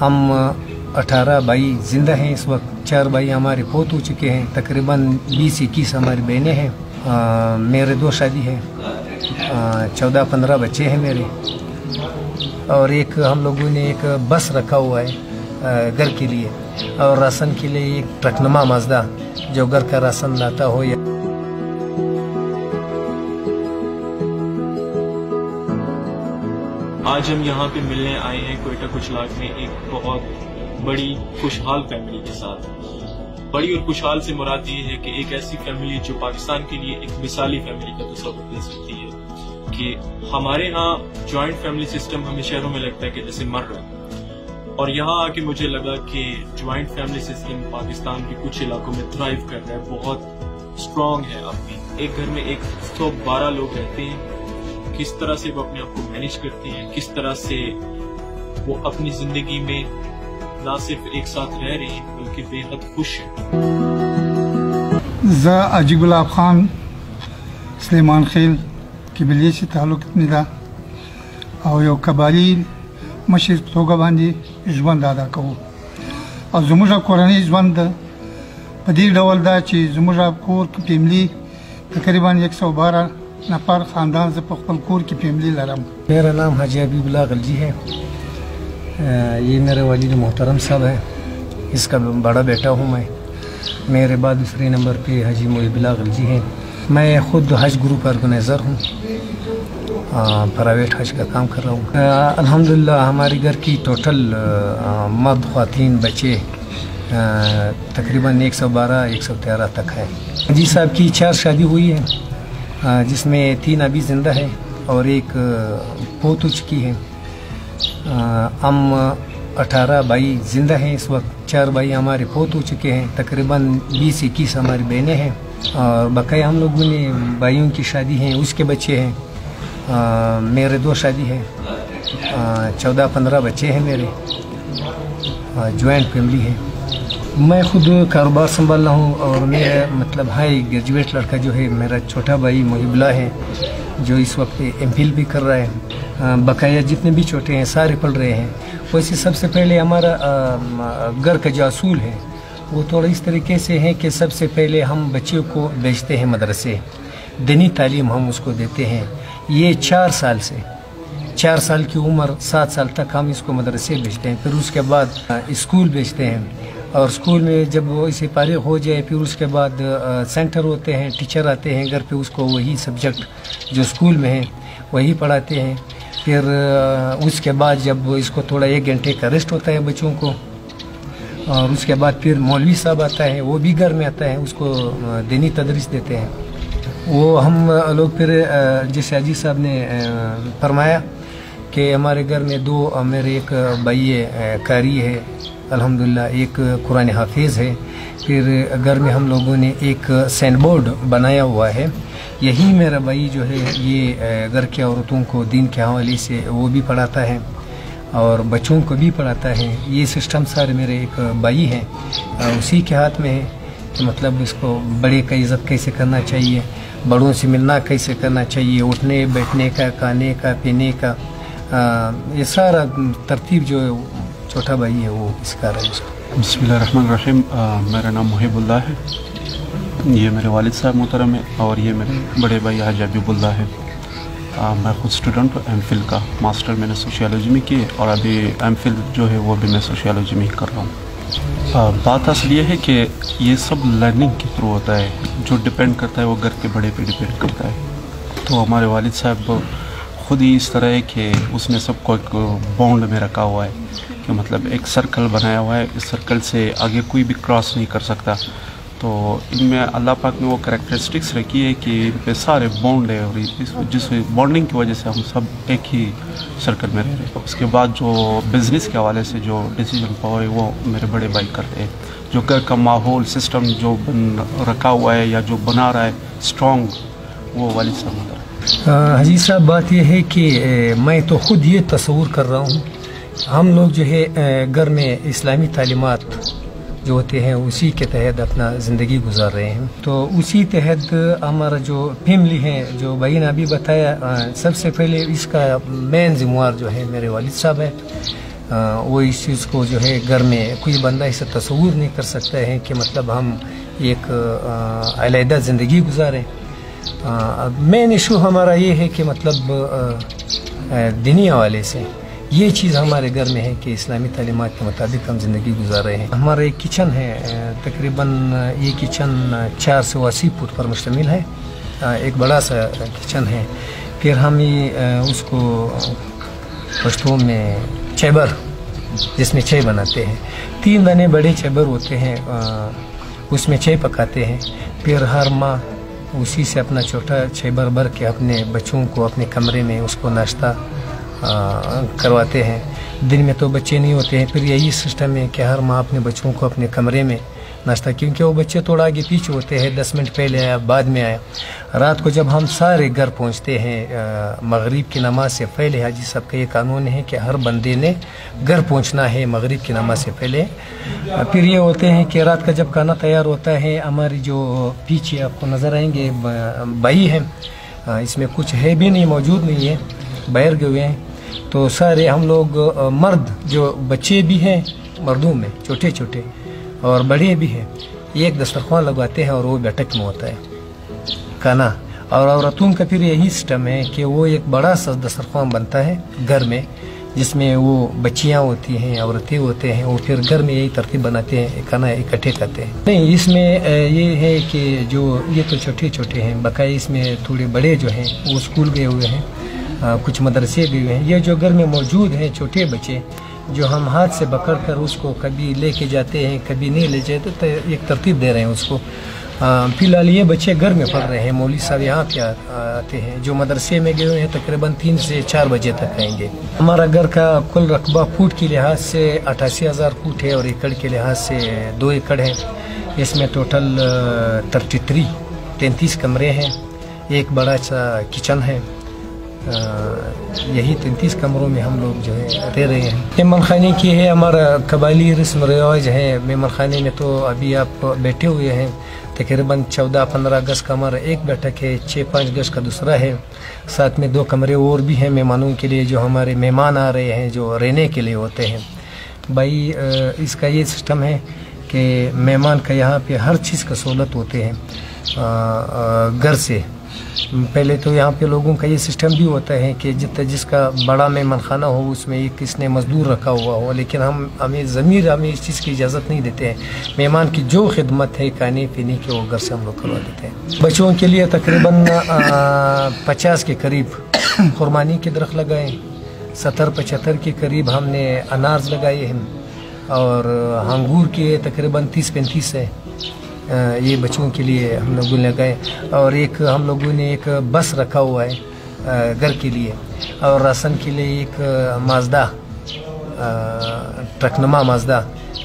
हम 18 भाई जिंदा हैं इस वक्त। 4 भाई हमारे फौत हो चुके हैं। तकरीबन 20-21 हमारी बहनें हैं। मेरे 2 शादी हैं। 14-15 बच्चे हैं मेरे। और एक हम लोगों ने एक बस रखा हुआ है घर के लिए, और राशन के लिए एक ट्रकनुमा माजदा जो घर का राशन लाता हो। आज हम यहाँ पे मिलने आए हैं कोयटा कुचलाग में एक बहुत बड़ी खुशहाल फैमिली के साथ। बड़ी और खुशहाल से मुराद ये है कि एक ऐसी फैमिली जो पाकिस्तान के लिए एक मिसाली फैमिली का तस्वीर दे सकती है कि हमारे यहाँ जॉइंट फैमिली सिस्टम हमें शहरों में लगता है कि जैसे मर रहा है, और यहाँ आके मुझे लगा कि जॉइंट फैमिली सिस्टम पाकिस्तान के कुछ इलाकों में थ्राइव कर रहा है, बहुत स्ट्रॉन्ग है। अब भी एक घर में 112 लोग रहते हैं। किस तरह से वो अपने आप को मैनेज करते हैं, किस तरह से वो अपनी जिंदगी में ना सिर्फ एक साथ रह रहे हैं बल्कि बेहद खुश हैं। अजीबुल खान सलेमान खेल किबलिये से ताल्लुक निदा और यो कबाली मशर तोगा बांधी ژوند ادا کوو او زموږ کورنۍ ژوند په دې ډول دا چې زموږ کور کې فیملی تقریبا 112 نفر خاندان سے په خپل کور کې فیملی لرم. میرا نام حاجی حبیب اللہ غلجی ہے. یہ میرے والد محترم صاحب ہے، اس کا بڑا بیٹا ہوں میں. میرے بعد دوسرے نمبر پہ حاجی محب اللہ غلجی ہیں. میں خود حج گروپ آرگنائزر ہوں، پرائیویٹ حج کا کام کر رہا ہوں. الحمدللہ ہمارے گھر کی ٹوٹل مرد خواتین بچے تقریباً 112-113 تک ہے. حاجی صاحب کی 4 شادی ہوئی ہے، جس میں 3 ابھی زندہ ہے اور ایک فوت ہو چکی ہے. ہم 18 بھائی زندہ ہیں اس وقت. 4 بھائی ہمارے فوت ہو چکے ہیں. تقریباً 20-21 ہماری بہنیں ہیں، اور بقیہ ہم لوگوں نے بھائیوں کی شادی ہیں، اس کے بچے ہیں. میرے 2 شادی ہیں. 14-15 بچے ہیں میرے. جوائنٹ فیملی ہے. میں خود کاروبار سنبھال رہا ہوں، اور میرا مطلب ہائی گریجویٹ لڑکا جو ہے میرا چھوٹا بھائی محب اللہ ہے، جو اس وقت MPhil بھی کر رہا ہے. بقایا جتنے بھی چھوٹے ہیں سارے پڑھ رہے ہیں. ویسے سب سے پہلے ہمارا گھر کا جو اصول ہے وہ تھوڑا اس طریقے سے ہے کہ سب سے پہلے ہم بچوں کو بھیجتے ہیں مدرسے. دینی تعلیم ہم اس کو دیتے ہیں. یہ 4 سال سے 4 سال کی عمر 7 سال تک ہم اس کو مدرسے بھیجتے ہیں. پھر اس کے بعد اسکول بھیجتے ہیں، اور اسکول میں جب وہ اسے فارغ ہو جائے پھر اس کے بعد سینٹر ہوتے ہیں، ٹیچر آتے ہیں گھر پہ، اس کو وہی سبجیکٹ جو اسکول میں ہیں وہی پڑھاتے ہیں. پھر اس کے بعد جب اس کو تھوڑا 1 گھنٹے کا ریسٹ ہوتا ہے بچوں کو، اور اس کے بعد پھر مولوی صاحب آتا ہے، وہ بھی گھر میں آتا ہے، اس کو دینی تدریس دیتے ہیں. وہ ہم لوگ پھر جیسے حاجی صاحب نے فرمایا کہ ہمارے گھر میں 2 میرے ایک بھائی قاری ہے الحمدللہ، ایک قرآن حافظ ہے. پھر گھر میں ہم لوگوں نے ایک سین بورڈ بنایا ہوا ہے. یہی میرا بھائی جو ہے یہ گھر کی عورتوں کو دین کے حوالے سے وہ بھی پڑھاتا ہے اور بچوں کو بھی پڑھاتا ہے. یہ سسٹم سارے میرے ایک بھائی ہیں، اسی کے ہاتھ میں ہے کہ مطلب اس کو بڑے کا عزت کیسے کرنا چاہیے، بڑوں سے ملنا کیسے کرنا چاہیے، اٹھنے بیٹھنے کا، کھانے کا، پینے کا، یہ سارا ترتیب جو چھوٹا بھائی ہے وہ اس کا رہا ہے. بسم اللہ الرحمن الرحیم. میرا نام محب اللہ ہے. یہ میرے والد صاحب محترم ہے، اور یہ میرے بڑے بھائی حاجی حبیب اللہ ہے. میں خود اسٹوڈنٹ ہوں MPhil کا. ماسٹر میں نے سوشیالوجی میں کی، اور ابھی MPhil جو ہے وہ بھی میں سوشیالوجی میں ہی کر رہا ہوں. بات اصل یہ ہے کہ یہ سب لرننگ کے تھرو ہوتا ہے. جو ڈپینڈ کرتا ہے وہ گھر کے بڑے پہ ڈپینڈ کرتا ہے. تو ہمارے والد صاحب خود ہی اس طرح ہے کہ اس نے سب کو ایک بانڈ میں رکھا ہوا ہے، کہ مطلب ایک سرکل بنایا ہوا ہے، اس سرکل سے آگے کوئی بھی کراس نہیں کر سکتا. تو ان میں اللہ پاک نے وہ کریکٹرسٹکس رکھی ہے کہ ان پہ سارے بانڈ ہے، اور جس بانڈنگ کی وجہ سے ہم سب ایک ہی سرکل میں رہ رہے ہیں. اس کے بعد جو بزنس کے حوالے سے جو ڈیسیجن پاور ہے وہ میرے بڑے بھائی کرتے ہیں. جو گھر کا ماحول سسٹم جو رکھا ہوا ہے یا جو بنا رہا ہے اسٹرانگ، وہ والد صاحب ہوتا ہے. حجی صاحب بات یہ ہے کہ میں تو خود یہ تصور کر رہا ہوں، ہم لوگ جو ہے گھر میں اسلامی تعلیمات جو ہوتے ہیں اسی کے تحت اپنا زندگی گزار رہے ہیں. تو اسی تحت ہمارا جو فیملی ہے، جو بھائی نے ابھی بتایا، سب سے پہلے اس کا مین ذمہ دار جو ہے میرے والد صاحب ہے. वो इस चीज़ को जो है घर में कोई बंदा इसे तस्वूर नहीं कर सकता है कि मतलब हम एक अलहदा ज़िंदगी गुजारें। मेन इशू हमारा ये है कि मतलब दीनी हवाले से ये चीज़ हमारे घर में है कि इस्लामी तालीमात के मुताबिक हम ज़िंदगी गुजार रहे हैं। हमारा एक किचन है, तकरीबन ये किचन 4 से 80 फुट पर मुश्तमिल है, एक बड़ा सा किचन है। फिर हम ये उसको पश्तो में चैबर, जिसमें चाय बनाते हैं, 3 दाने बड़े चैबर होते हैं, उसमें चाय पकाते हैं। फिर हर माह उसी से अपना छोटा चैबर भर के अपने बच्चों को अपने कमरे में उसको नाश्ता करवाते हैं। दिन में तो बच्चे नहीं होते हैं, फिर यही सिस्टम है कि हर माँ अपने बच्चों को अपने कमरे में नाश्ता, क्योंकि वो बच्चे थोड़ा आगे पीछे होते हैं, 10 मिनट पहले आया बाद में आया। रात को जब हम सारे घर पहुंचते हैं मगरिब की नमाज से पहले, हाजी साहब का ये कानून है कि हर बंदे ने घर पहुंचना है मगरिब की नमाज से पहले। फिर ये होते हैं कि रात का जब खाना तैयार होता है, हमारी जो पीछे आपको नज़र आएंगे भाई हैं, इसमें कुछ है भी नहीं, मौजूद नहीं है, बाहर गए हुए हैं। तो सारे हम लोग मर्द, जो बच्चे भी हैं मर्दों में, छोटे छोटे और बड़े भी हैं, एक दस्तरखान लगाते हैं और वो बैठक में होता है खाना। और औरतों का फिर यही सिस्टम है कि वो एक बड़ा सा दस्तरखान बनता है घर में, जिसमें वो बच्चियाँ होती हैं, औरतें होते हैं, वो फिर घर में यही तरतीब बनाते हैं, खाना इकट्ठे करते हैं। नहीं, इसमें ये है कि जो ये तो छोटे छोटे हैं, बकाया इसमें थोड़े बड़े जो हैं वो स्कूल गए हुए हैं, कुछ मदरसे गए हुए हैं। ये जो घर में मौजूद हैं छोटे बच्चे, जो हम हाथ से पकड़ कर उसको कभी लेके जाते हैं, कभी नहीं ले जाते, तो एक तरतीब दे रहे हैं उसको। फिलहाल ये बच्चे घर में पढ़ रहे हैं, मौलवी साहब यहाँ पे आते हैं। जो मदरसे में गए हुए हैं तकरीबन 3 से 4 बजे तक आएंगे। हमारा घर का कुल रकबा फुट के लिहाज से 88,000 फुट है और एकड़ के लिहाज से 2 एकड़ है। इसमें टोटल 33 कमरे हैं, एक बड़ा सा किचन है। यही 33 कमरों में हम लोग जो है रह रहे हैं। मेहमान खाने की है, हमारा कबायली रस्म रिवाज है। मेहमान खाने में तो अभी आप बैठे हुए हैं, तकरीबन 14-15 गज का हमारा एक बैठक है, 6-5 गज का दूसरा है, साथ में 2 कमरे और भी हैं मेहमानों के लिए, जो हमारे मेहमान आ रहे हैं, जो रहने के लिए होते हैं। भाई इसका ये सिस्टम है कि मेहमान का यहाँ पे हर चीज़ का सहूलत होते हैं घर से। पहले तो यहाँ पे लोगों का ये सिस्टम भी होता है कि जिसका बड़ा मेहमान खाना हो उसमें एक किसने मजदूर रखा हुआ हो, लेकिन हमें इस चीज़ की इजाज़त नहीं देते हैं। मेहमान की जो खिदमत है खाने पीने की, वो घर से हम लोग करवा देते हैं। बच्चों के लिए तकरीबन 50 के करीब खुरमानी के दरख्त लगाए, 70-75 के करीब हमने अनार लगाए हैं, और अंगूर के तकरीबन 30-35 है। ये बच्चों के लिए हम लोगों ने लगाए। और एक हम लोगों ने एक बस रखा हुआ है घर के लिए, और राशन के लिए एक माजदा, ट्रकनुमा माजदा,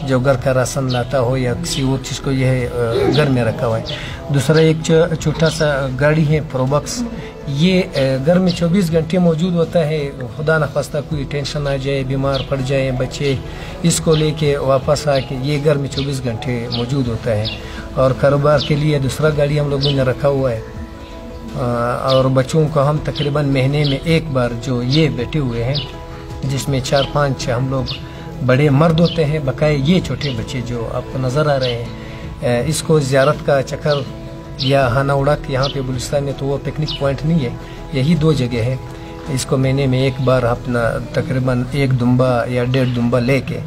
जो घर का राशन लाता हो या किसी और चीज़ को, यह घर में रखा हुआ है। दूसरा एक छोटा सा गाड़ी है प्रोबक्स, ये घर में 24 घंटे मौजूद होता है। खुदा न खास्ता कोई टेंशन आ जाए, बीमार पड़ जाए बच्चे, इसको लेके वापस आके ये घर में 24 घंटे मौजूद होता है। और कारोबार के लिए दूसरा गाड़ी हम लोगों ने रखा हुआ है। और बच्चों को हम तकरीबन महीने में एक बार जो ये बैठे हुए हैं, जिसमें 4-5 हम लोग बड़े मर्द होते हैं, बकाए ये छोटे बच्चे जो आपको नज़र आ रहे हैं, इसको ज़ियारत का चक्कर या हाना उड़ाक यहाँ पे बलूचिस्तान में तो वो पिकनिक पॉइंट नहीं है, यही 2 जगह है। इसको महीने में एक बार अपना तकरीबन 1 दुम्बा या 1.5 दुम्बा लेके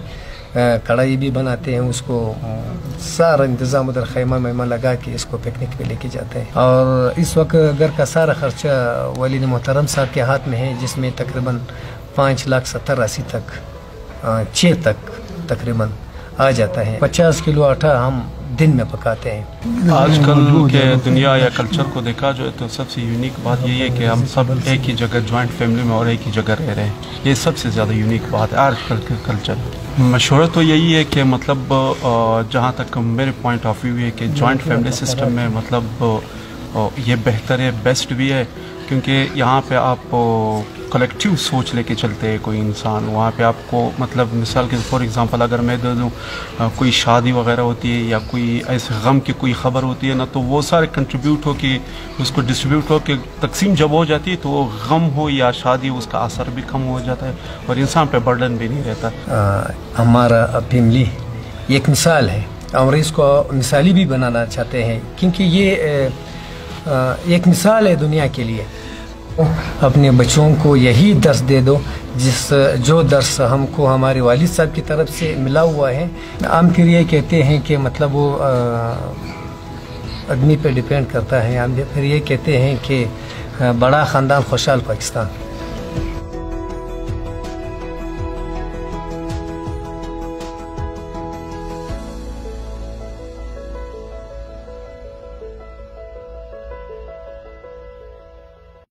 कढ़ाई भी बनाते हैं, उसको सारा इंतज़ाम उधर खैमा मैमा लगा के इसको पिकनिक पे लेके जाते हैं। और इस वक्त घर का सारा खर्चा वालिद मोहतरम साहब के हाथ में है, जिसमें तकरीबन 5,70,80 तक 6 तक तकरीबन आ जाता है। 50 किलो आटा हम दिन में पकाते हैं। आजकल के दुनिया या कल्चर को देखा जाए तो सबसे यूनिक बात यही है कि हम सब एक ही जगह जॉइंट फैमिली में और एक ही जगह रह रहे हैं। ये सबसे ज़्यादा यूनिक बात है आजकल के कल्चर। मशवरा तो यही है कि मतलब जहाँ तक मेरे पॉइंट ऑफ व्यू है कि जॉइंट फैमिली सिस्टम में मतलब ये बेहतर है, बेस्ट भी है। क्योंकि यहाँ पे आप कलेक्टिव सोच लेके चलते हैं कोई इंसान, वहाँ पे आपको मतलब मिसाल के फॉर एग्जांपल अगर मैं दे दूँ कोई शादी वगैरह होती है या कोई ऐसे गम की कोई ख़बर होती है ना, तो वो सारे कंट्रीब्यूट हो के उसको डिस्ट्रीब्यूट हो के तकसीम जब हो जाती है तो वो गम हो या शादी हो उसका असर भी कम हो जाता है और इंसान पे बर्डन भी नहीं रहता। हमारा फैमिली एक मिसाल है और इसको मिसाली भी बनाना चाहते हैं क्योंकि ये एक मिसाल है दुनिया के लिए। अपने बच्चों को यही दर्स दे दो जो दर्स हमको हमारे वालिद साहब की तरफ से मिला हुआ है। हम फिर ये कहते हैं कि मतलब वो आदमी पे डिपेंड करता है। हम फिर ये कहते हैं कि बड़ा ख़ानदान खुशहाल पाकिस्तान।